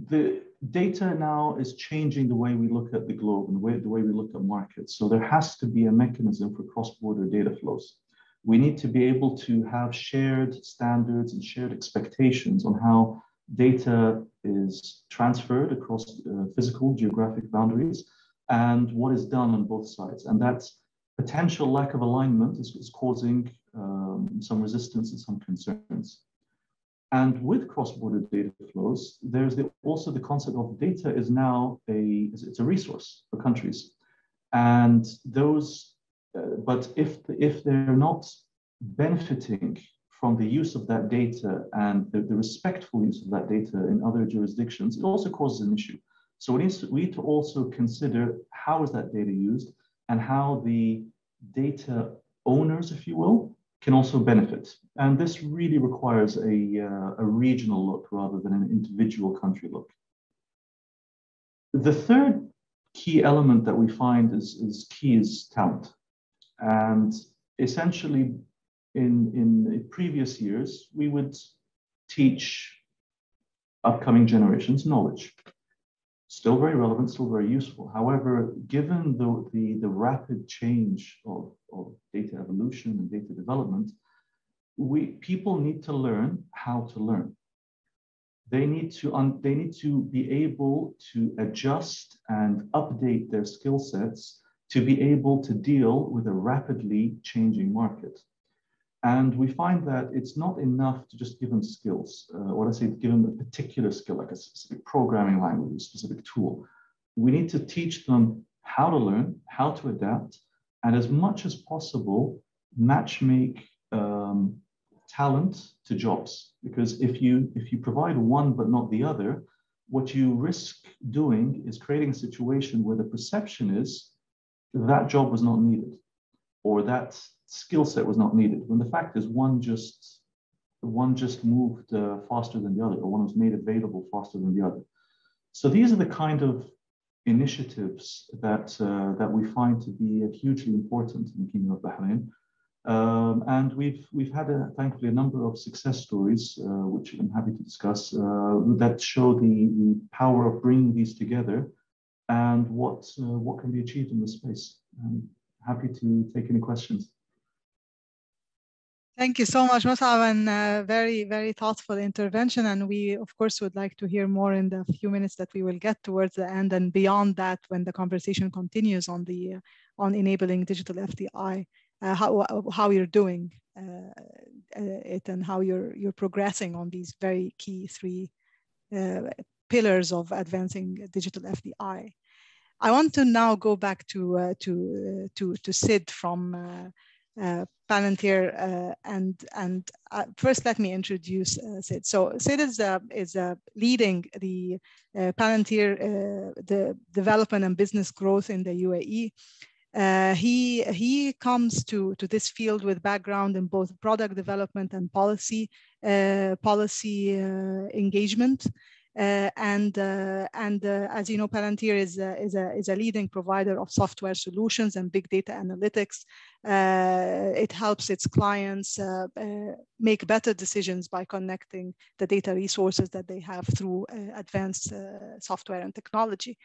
the data now is changing the way we look at the globe and the way we look at markets. So there has to be a mechanism for cross-border data flows. We need to be able to have shared standards and shared expectations on how data is transferred across physical geographic boundaries and what is done on both sides. And that potential lack of alignment is causing some resistance and some concerns. And with cross-border data flows, there's also the concept of data is now it's a resource for countries. And those, but if they're not benefiting from the use of that data and the respectful use of that data in other jurisdictions, it also causes an issue. So we need to also consider how is that data used and how the data owners, if you will, can also benefit. And this really requires a regional look rather than an individual country look. The third key element that we find is talent. And essentially in previous years, we would teach upcoming generations knowledge. Still very relevant, still very useful. However, given the rapid change of data evolution and data development, people need to learn how to learn. They need to be able to adjust and update their skill sets to be able to deal with a rapidly changing market. And we find that it's not enough to just give them skills, or let's say give them a particular skill, like a specific programming language, a specific tool. We need to teach them how to learn, how to adapt, and as much as possible, matchmake talent to jobs. Because if you provide one but not the other, what you risk doing is creating a situation where the perception is that job was not needed, or that skill set was not needed, when the fact is one just moved faster than the other, or one was made available faster than the other. So these are the kind of initiatives that we find to be hugely important in the Kingdom of Bahrain. And we've had thankfully a number of success stories, which I'm happy to discuss, that show the power of bringing these together and what can be achieved in this space. I'm happy to take any questions. Thank you so much, Mus'ab, and very, very thoughtful intervention. And we, of course, would like to hear more in the few minutes that we will get towards the end and beyond that when the conversation continues on enabling digital FDI, how you're doing it and how you're progressing on these very key three pillars of advancing digital FDI. I want to now go back to Sid from Palantir, and first let me introduce Sid. So Sid is leading the Palantir the development and business growth in the UAE. He comes to this field with background in both product development and policy engagement. And as you know, Palantir is a leading provider of software solutions and big data analytics. It helps its clients make better decisions by connecting the data resources that they have through advanced software and technology.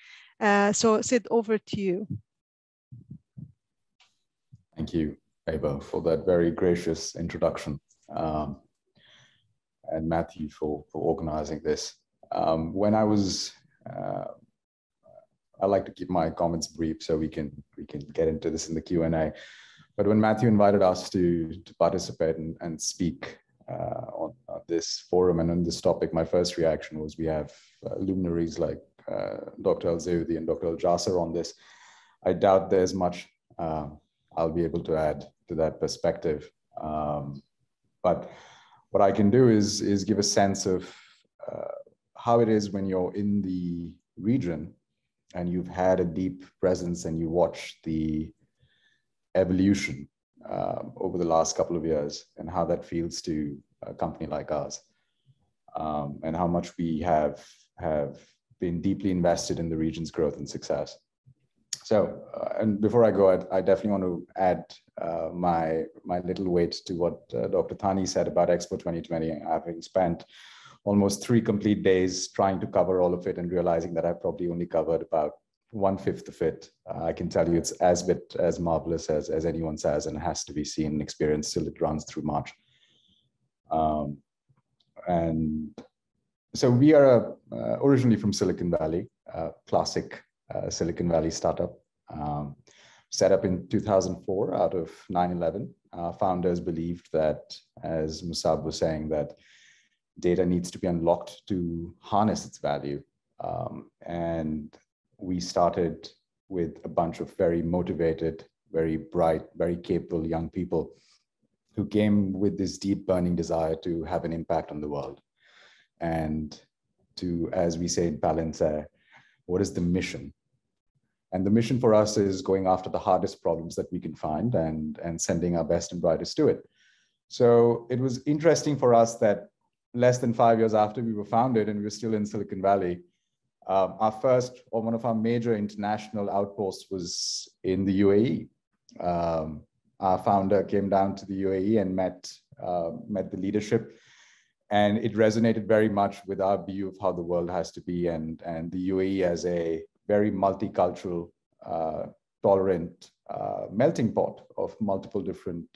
So Sid, over to you. Thank you, Eva, for that very gracious introduction, and Matthew for organizing this. When I was, I like to keep my comments brief so we can get into this in the Q&A. But when Matthew invited us to participate and speak on this forum and on this topic, my first reaction was we have luminaries like Dr. Al-Jazeer and Dr. Al-Jazeer on this. I doubt there's much I'll be able to add to that perspective. But what I can do is give a sense of how it is when you're in the region and you've had a deep presence and you watch the evolution over the last couple of years and how that feels to a company like ours, and how much we have been deeply invested in the region's growth and success. So, and before I go, I definitely want to add my little weight to what Dr. Thani said about Expo 2020, having spent almost 3 complete days trying to cover all of it and realizing that I probably only covered about 1/5 of it. I can tell you it's as marvelous as anyone says, and has to be seen and experienced till it runs through March. And so we are originally from Silicon Valley, classic Silicon Valley startup, set up in 2004 out of 9/11. Founders believed that, as Musab was saying, that data needs to be unlocked to harness its value. And we started with a bunch of very motivated, very bright, very capable young people who came with this deep burning desire to have an impact on the world. And to, as we say in Palantir, what is the mission? And the mission for us is going after the hardest problems that we can find and sending our best and brightest to it. So it was interesting for us that less than 5 years after we were founded and we were still in Silicon Valley, our first, or one of our major international outposts was in the UAE. Our founder came down to the UAE and met the leadership, and it resonated very much with our view of how the world has to be, and the UAE as a very multicultural, tolerant melting pot of multiple different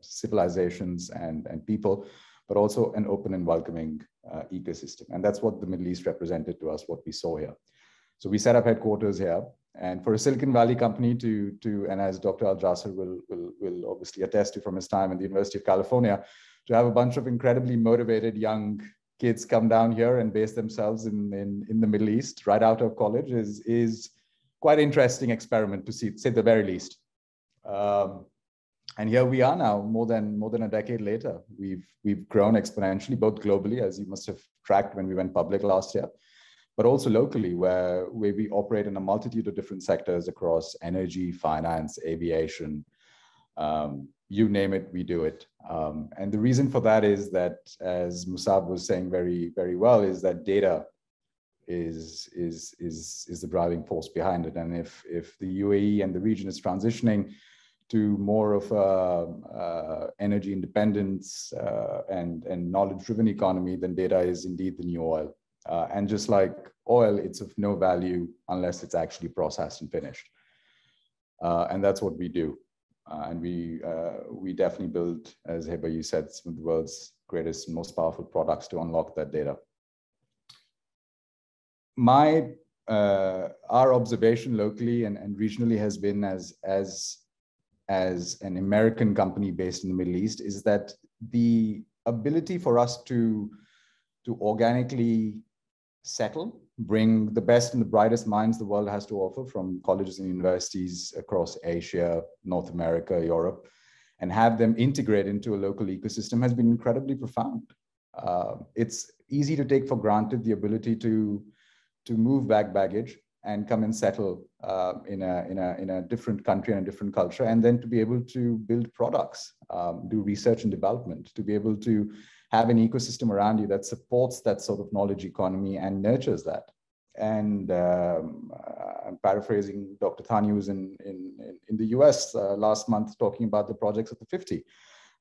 civilizations and people, but also an open and welcoming ecosystem. And that's what the Middle East represented to us, what we saw here. So we set up headquarters here. And for a Silicon Valley company to and as Dr. Al-Jazeer will obviously attest to from his time in the University of California, to have a bunch of incredibly motivated young kids come down here and base themselves in the Middle East right out of college is quite an interesting experiment to see, say the very least. And here we are now, more than a decade later. We've grown exponentially, both globally, as you must have tracked when we went public last year, but also locally, where we operate in a multitude of different sectors across energy, finance, aviation, you name it, we do it. And the reason for that is that, as Musab was saying very, very well, is that data is the driving force behind it. And if the UAE and the region is transitioning to more of energy independence and knowledge-driven economy, then data is indeed the new oil. And just like oil, it's of no value unless it's actually processed and finished. And that's what we do. And we definitely build, as Heba, you said, some of the world's greatest and most powerful products to unlock that data. Our observation locally and regionally has been as an American company based in the Middle East is that the ability for us to organically settle, bring the best and the brightest minds the world has to offer from colleges and universities across Asia, North America, Europe, and have them integrate into a local ecosystem has been incredibly profound. It's easy to take for granted the ability to move baggage and come and settle in a different country and a different culture, and then to be able to build products, do research and development, to be able to have an ecosystem around you that supports that sort of knowledge economy and nurtures that. And I'm paraphrasing Dr. Thani, who was in the US last month talking about the projects of the 50.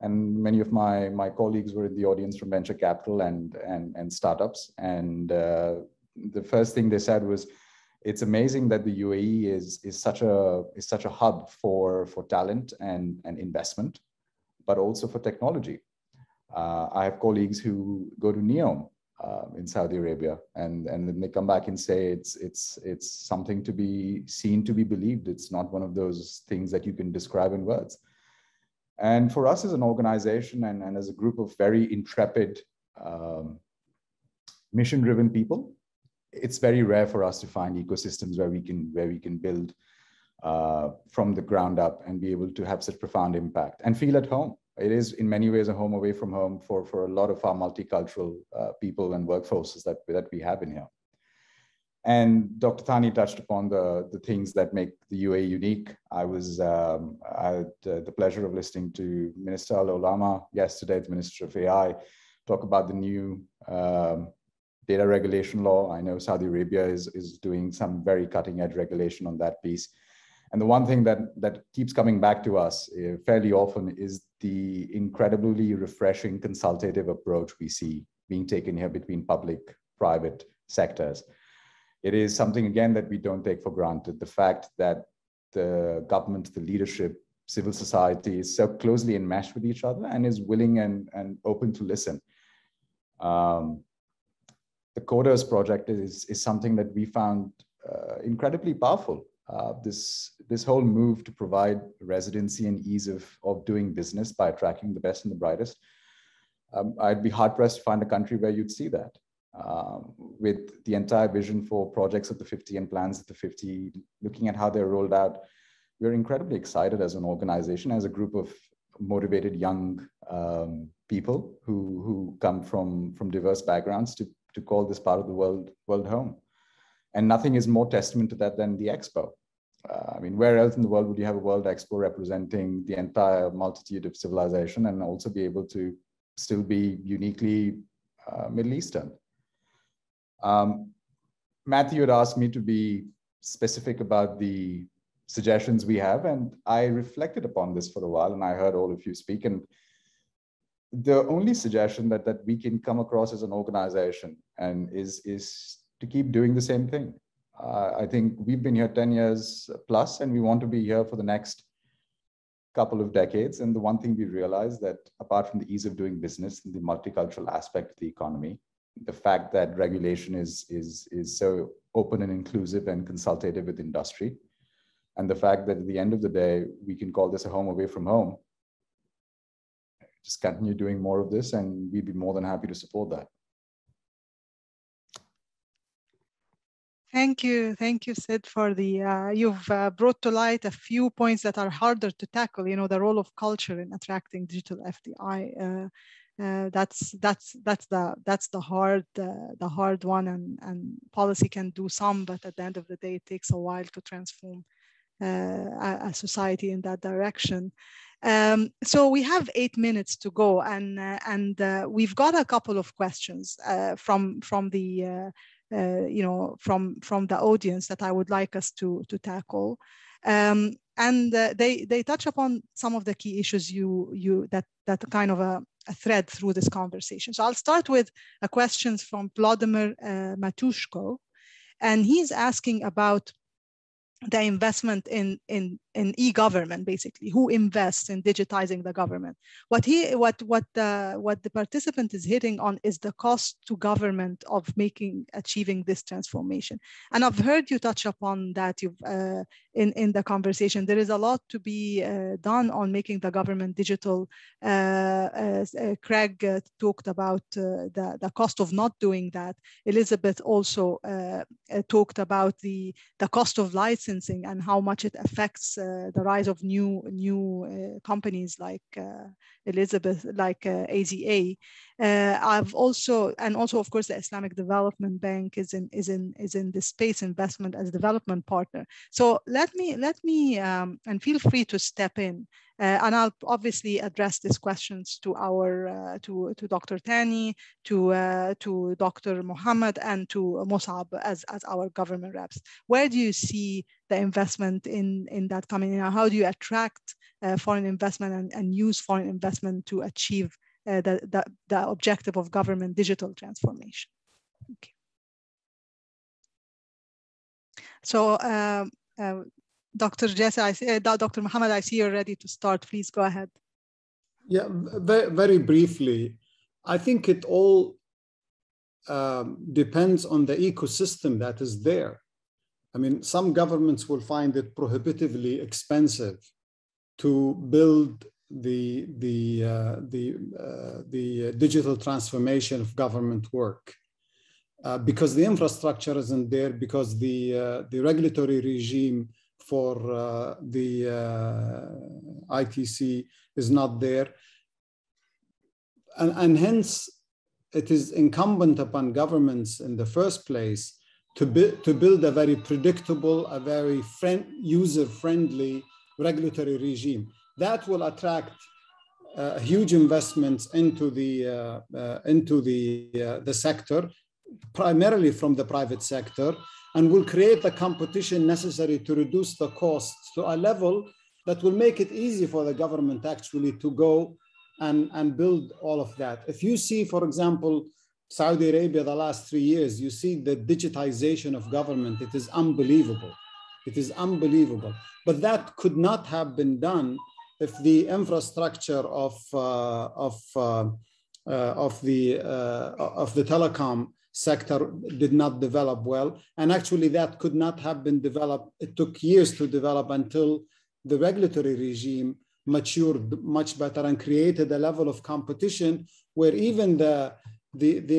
And many of my colleagues were in the audience from venture capital and startups. And the first thing they said was, it's amazing that the UAE is such a hub for talent and investment, but also for technology. I have colleagues who go to NEOM in Saudi Arabia, and then they come back and say it's something to be seen, to be believed. It's not one of those things that you can describe in words. And for us as an organization and as a group of very intrepid, mission-driven people, it's very rare for us to find ecosystems where we can build from the ground up and be able to have such profound impact and feel at home. It is in many ways a home away from home for a lot of our multicultural people and workforces that we have in here. And Dr. Thani touched upon the things that make the UAE unique. I had the pleasure of listening to Minister Al-Olama yesterday, the Minister of AI, talk about the new data regulation law. I know Saudi Arabia is doing some very cutting edge regulation on that piece. And the one thing that keeps coming back to us fairly often is the incredibly refreshing consultative approach we see being taken here between public, private sectors. It is something, again, that we don't take for granted. The fact that the government, the leadership, civil society is so closely enmeshed with each other and is willing and open to listen. The Coders project is something that we found incredibly powerful. This whole move to provide residency and ease of doing business by attracting the best and the brightest. I'd be hard pressed to find a country where you'd see that. With the entire vision for projects of the 50 and plans of the 50, looking at how they're rolled out, we're incredibly excited as an organization, as a group of motivated young people who come from diverse backgrounds to call this part of the world home. And nothing is more testament to that than the Expo. I mean, where else in the world would you have a World Expo representing the entire multitude of civilization and also be able to still be uniquely Middle Eastern? Matthew had asked me to be specific about the suggestions we have, and I reflected upon this for a while, and I heard all of you speak. And the only suggestion that we can come across as an organization and is to keep doing the same thing. I think we've been here 10 years plus, and we want to be here for the next couple of decades. And the one thing we realized that apart from the ease of doing business and the multicultural aspect of the economy, the fact that regulation is so open and inclusive and consultative with industry, and the fact that at the end of the day, we can call this a home away from home, just continue doing more of this, and we'd be more than happy to support that. Thank you, Sid, for the, you've brought to light a few points that are harder to tackle, you know, the role of culture in attracting digital FDI. That's the hard one, and policy can do some, but at the end of the day, it takes a while to transform a society in that direction. So we have 8 minutes to go, and we've got a couple of questions from the from the audience that I would like us to tackle, and they touch upon some of the key issues that kind of a thread through this conversation. So I'll start with a question from Vladimir Matushko, and he's asking about the investment in e-government, basically, who invests in digitizing the government. What the participant is hitting on is the cost to government of achieving this transformation. And I've heard you touch upon that. in the conversation. There is a lot to be done on making the government digital. Craig talked about the cost of not doing that. Elizabeth also talked about the cost of licensing and how much it affects the rise of new companies like Elizabeth, like AZA. I've also of course the Islamic Development Bank is in this space, investment as development partner. So let me and feel free to step in, and I'll obviously address these questions to our to Dr. Tani, to Dr. Mohammed, and to Musab as our government reps. Where do you see the investment in that coming in? How do you attract foreign investment and use foreign investment to achieve the objective of government digital transformation? Okay. So, Dr. Jesse, Dr. Mohammed, I see you're ready to start. Please go ahead. Yeah, very briefly, I think it all depends on the ecosystem that is there. I mean, some governments will find it prohibitively expensive to build the digital transformation of government work because the infrastructure isn't there, because the regulatory regime for the ITC is not there, and hence it is incumbent upon governments in the first place to build a very predictable, a very user-friendly regulatory regime that will attract huge investments into the sector, primarily from the private sector, and will create the competition necessary to reduce the costs to a level that will make it easy for the government actually to go and build all of that. If you see, for example, Saudi Arabia the last 3 years, you see the digitization of government. It is unbelievable. It is unbelievable. But that could not have been done if the infrastructure of the telecom sector did not develop well. And actually that could not have been developed. It took years to develop until the regulatory regime matured much better and created a level of competition where even the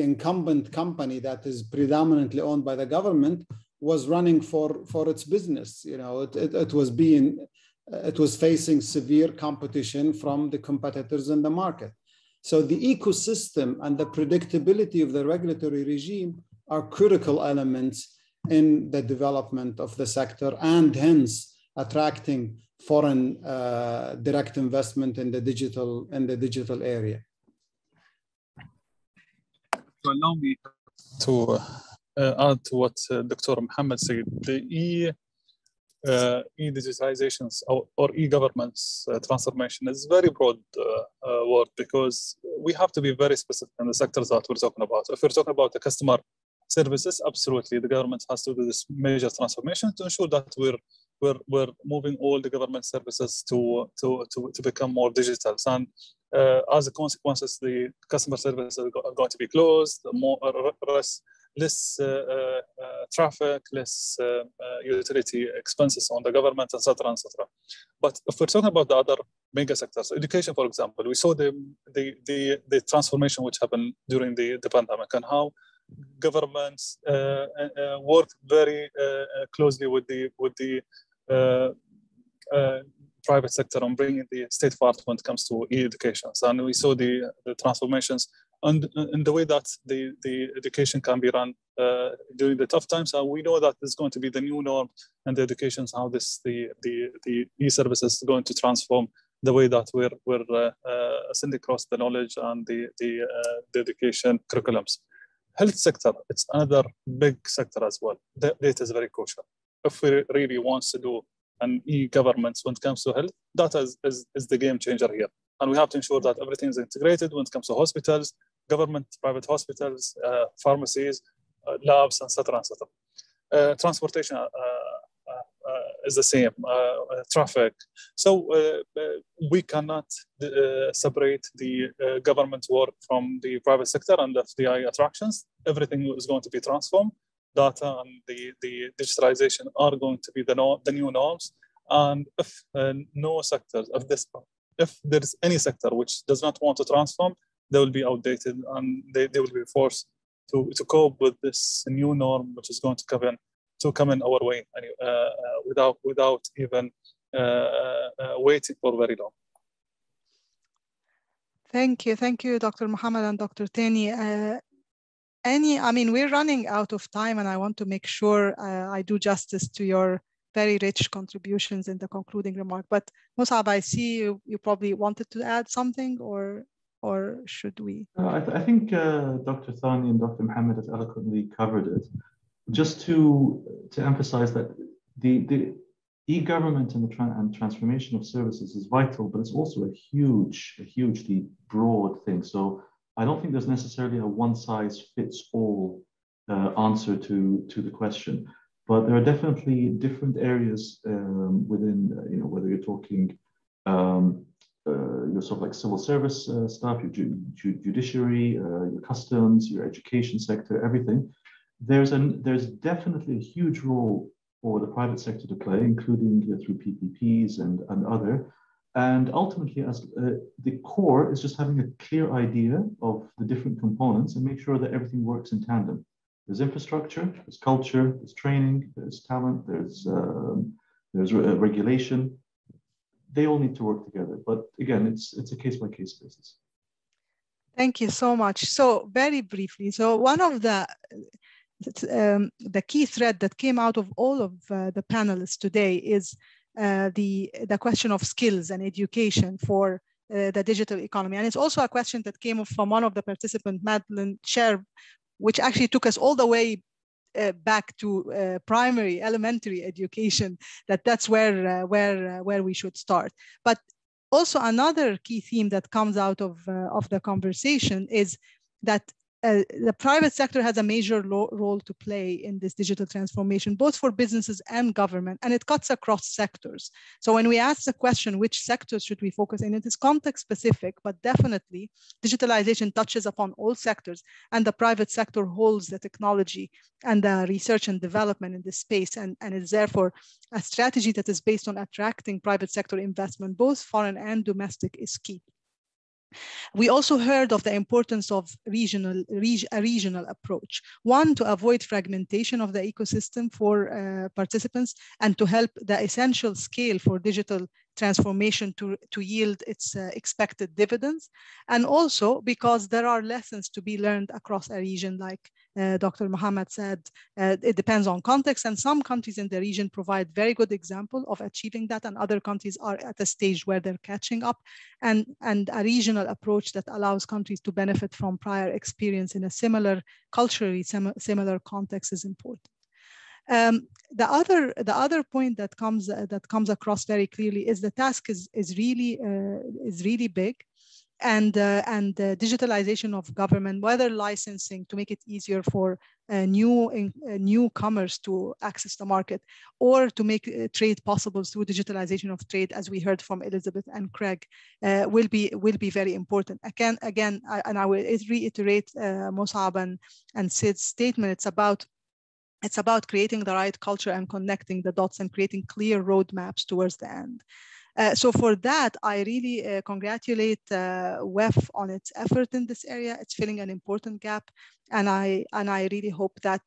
incumbent company that is predominantly owned by the government was running for its business. You know, it was facing severe competition from the competitors in the market. So the ecosystem and the predictability of the regulatory regime are critical elements in the development of the sector and hence attracting foreign direct investment in the digital area. So allow me to add to what Dr. Mohammed said. The e-digitizations or e-governments transformation is very broad word because we have to be very specific in the sectors that we're talking about. If we're talking about the customer services, absolutely, the government has to do this major transformation to ensure that we're moving all the government services to become more digital. And as a consequence, the customer services are going to be closed, less traffic, less utility expenses on the government, etc., etc. But if we're talking about the other mega sectors, education, for example, we saw the transformation which happened during the pandemic and how governments worked very closely with the private sector on bringing the state part when it comes to e-education. And we saw the transformations and in the way that the education can be run during the tough times. And we know that there's going to be the new norm and the education, how the e-services is going to transform the way that we're sending across the knowledge and the education curriculums. Health sector, it's another big sector as well. Data is very crucial. If we really want to do an e-government when it comes to health, data is the game changer here. And we have to ensure that everything is integrated when it comes to hospitals, government, private hospitals, pharmacies, labs, etc., etc. Transportation is the same, traffic. So we cannot separate the government work from the private sector and the FDI attractions. Everything is going to be transformed. data and the digitalization are going to be the new norms. And if no sectors, if there is any sector which does not want to transform, they will be outdated and they will be forced to cope with this new norm, which is going to come in our way without even waiting for very long. Thank you, Dr. Muhammad and Dr. Tani. We're running out of time, and I want to make sure I do justice to your very rich contributions in the concluding remark. But Musab, I see you probably wanted to add something, or should we? I think Dr. Thani and Dr. Muhammad have eloquently covered it. Just to emphasize that the e-government and transformation of services is vital, but it's also a hugely broad thing. So I don't think there's necessarily a one-size-fits-all answer to the question. But there are definitely different areas within, whether you're talking your sort of like civil service stuff, your judiciary, your customs, your education sector, everything. There's definitely a huge role for the private sector to play, including through PPPs and other. And ultimately, as the core is just having a clear idea of the different components and make sure that everything works in tandem. There's infrastructure, there's culture, there's training, there's talent, there's regulation. They all need to work together. But again, it's a case-by-case basis. Thank you so much. So very briefly, so one of the key thread that came out of all of the panelists today is the question of skills and education for the digital economy. And it's also a question that came from one of the participants, Madeline Sher, which actually took us all the way back to primary, elementary education. That's where we should start. But also another key theme that comes out of the conversation is that the private sector has a major role to play in this digital transformation, both for businesses and government, and it cuts across sectors. So when we ask the question, which sectors should we focus in, it is context specific, but definitely digitalization touches upon all sectors, and the private sector holds the technology and the research and development in this space, and is therefore a strategy that is based on attracting private sector investment, both foreign and domestic, is key. We also heard of the importance of a regional approach. One, to avoid fragmentation of the ecosystem for participants, and to help the essential scale for digital transformation to yield its expected dividends. And also because there are lessons to be learned across a region, like Dr. Muhammad said, it depends on context, and some countries in the region provide very good example of achieving that, and other countries are at a stage where they're catching up, and a regional approach that allows countries to benefit from prior experience in a culturally similar context is important. The other point that comes across very clearly is the task is really big, and digitalization of government, whether licensing to make it easier for newcomers to access the market, or to make trade possible through digitalization of trade, as we heard from Elizabeth and Craig, will be very important. Again, and I will reiterate Musab and Sid's statement. It's about creating the right culture and connecting the dots and creating clear roadmaps towards the end. So for that, I really congratulate WEF on its effort in this area. It's filling an important gap, and I really hope that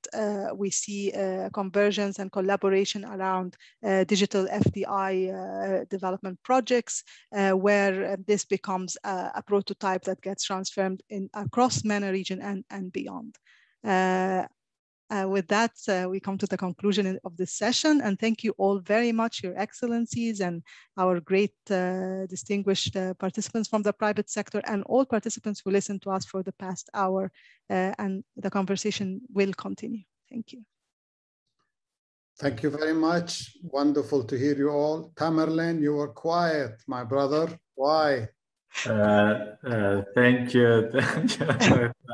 we see convergence and collaboration around digital FDI development projects, where this becomes a prototype that gets transformed across MENA region and beyond. With that, we come to the conclusion of this session, and thank you all very much, Your Excellencies, and our great distinguished participants from the private sector, and all participants who listened to us for the past hour, and the conversation will continue. Thank you. Thank you very much. Wonderful to hear you all. Tamerlan, you were quiet, my brother. Why? Thank you,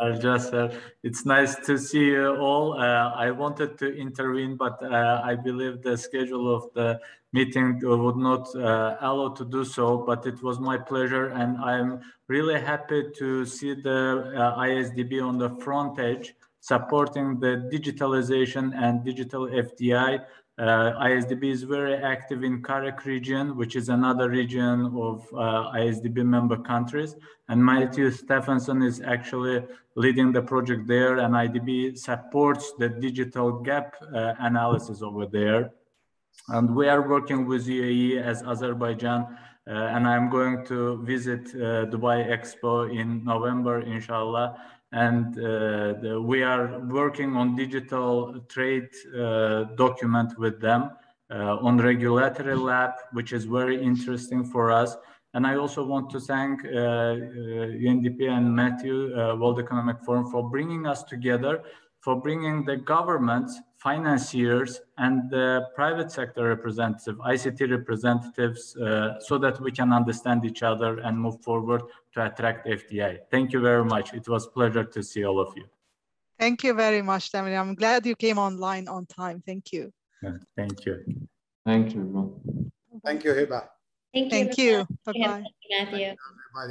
Al-Jazeer. It's nice to see you all. I wanted to intervene, but I believe the schedule of the meeting would not allow to do so, but it was my pleasure, and I'm really happy to see the ISDB on the front page. supporting the digitalization and digital FDI. ISDB is very active in CAREC region, which is another region of ISDB member countries. And Matthew Stephenson is actually leading the project there, and IDB supports the digital gap analysis over there. And we are working with UAE as Azerbaijan, and I'm going to visit Dubai Expo in November, inshallah. And we are working on digital trade document with them on regulatory lab, which is very interesting for us. And I also want to thank UNDP and Matthew, World Economic Forum, for bringing us together, for bringing the governments, financiers, and the private sector representative, ICT representatives, so that we can understand each other and move forward to attract FDI. Thank you very much. It was a pleasure to see all of you. Thank you very much, Tamir. I'm glad you came online on time. Thank you. Thank you. Thank you, everyone. Thank you, Hiba. Thank you. Thank you. Bye-bye. Matthew. Bye.